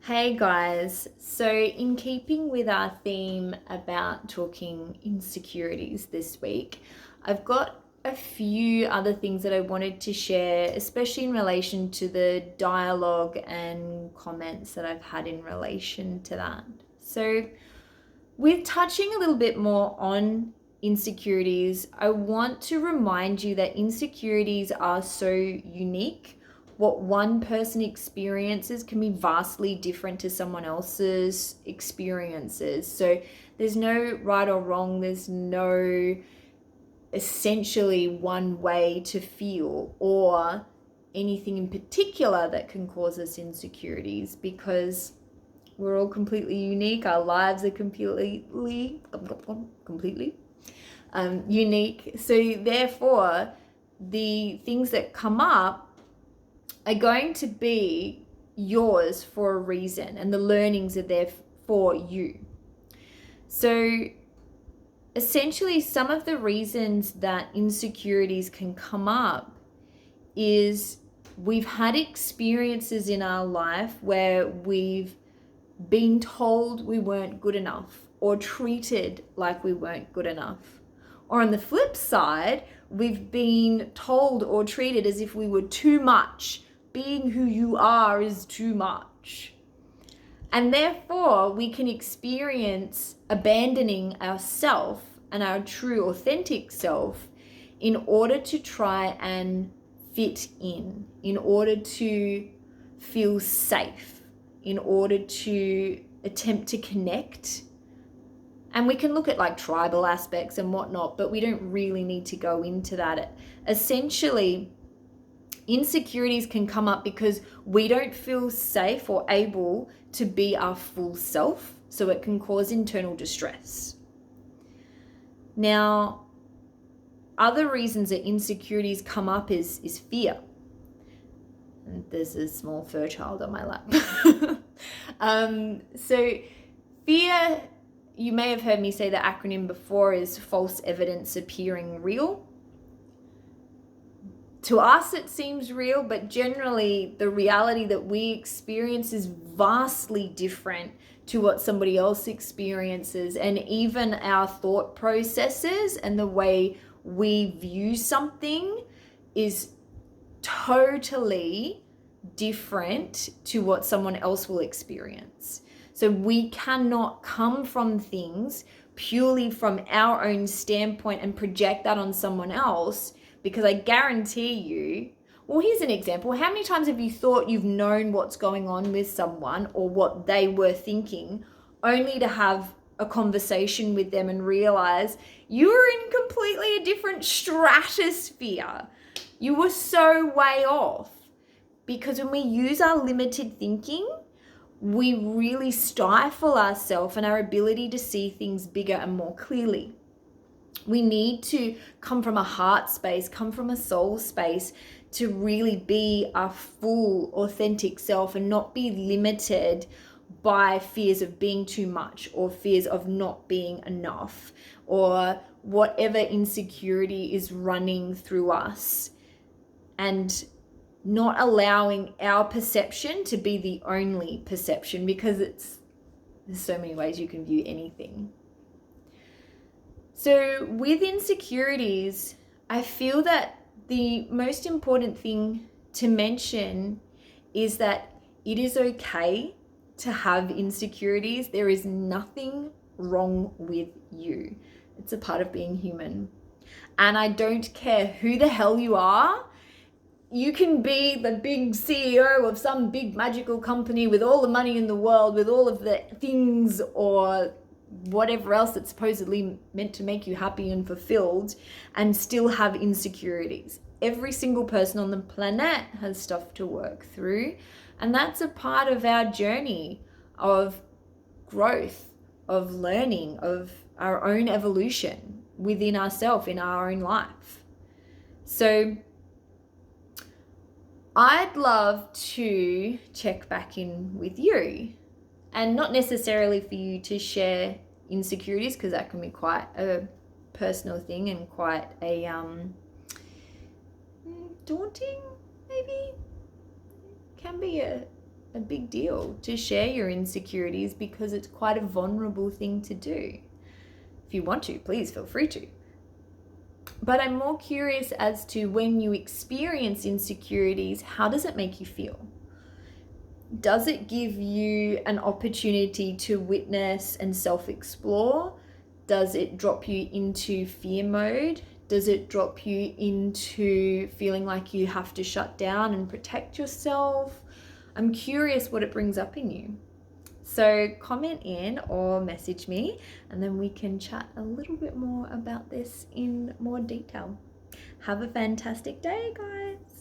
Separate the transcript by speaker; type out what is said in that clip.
Speaker 1: Hey guys, so in keeping with our theme about talking insecurities this week, I've got a few other things that I wanted to share, especially in relation to the dialogue and comments that I've had in relation to that. So, with touching a little bit more on insecurities, I want to remind you that insecurities are so unique. What one person experiences can be vastly different to someone else's experiences. So there's no right or wrong, there's no essentially one way to feel or anything in particular that can cause us insecurities because we're all completely unique. Our lives are completely unique. So therefore, the things that come up are going to be yours for a reason, and the learnings are there for you. So essentially, some of the reasons that insecurities can come up is we've had experiences in our life where we've been told we weren't good enough or treated like we weren't good enough. Or on the flip side, we've been told or treated as if we were too much. Being who you are is too much. And therefore, we can experience abandoning ourself and our true authentic self in order to try and fit in order to feel safe, in order to attempt to connect. And we can look at like tribal aspects and whatnot, but we don't really need to go into that. Essentially, insecurities can come up because we don't feel safe or able to be our full self. So it can cause internal distress. Now, other reasons that insecurities come up is fear. And there's a small fur child on my lap. So fear, you may have heard me say the acronym before, is false evidence appearing real. To us, it seems real, but generally the reality that we experience is vastly different to what somebody else experiences. And even our thought processes and the way we view something is totally different to what someone else will experience. So we cannot come from things purely from our own standpoint and project that on someone else, because I guarantee you, well, here's an example. How many times have you thought you've known what's going on with someone or what they were thinking, only to have a conversation with them and realize you were in completely a different stratosphere? You were so way off. Because when we use our limited thinking, we really stifle ourselves and our ability to see things bigger and more clearly. We need to come from a heart space, come from a soul space to really be our full, authentic self and not be limited by fears of being too much or fears of not being enough or whatever insecurity is running through us, and not allowing our perception to be the only perception, because there's so many ways you can view anything. So with insecurities, I feel that the most important thing to mention is that it is okay to have insecurities. There is nothing wrong with you. It's a part of being human. And I don't care who the hell you are. You can be the big CEO of some big magical company with all the money in the world, with all of the things or whatever else that's supposedly meant to make you happy and fulfilled, and still have insecurities. Every single person on the planet has stuff to work through, and that's a part of our journey of growth, of learning, of our own evolution within ourselves, in our own life. So I'd love to check back in with you, and not necessarily for you to share insecurities, because that can be quite a personal thing and quite a daunting, maybe can be a a big deal to share your insecurities because it's quite a vulnerable thing to do. If you want to, please feel free to. But I'm more curious as to when you experience insecurities, how does it make you feel? Does it give you an opportunity to witness and self-explore? Does it drop you into fear mode? Does it drop you into feeling like you have to shut down and protect yourself? I'm curious what it brings up in you. So comment in or message me, and then we can chat a little bit more about this in more detail. Have a fantastic day, guys.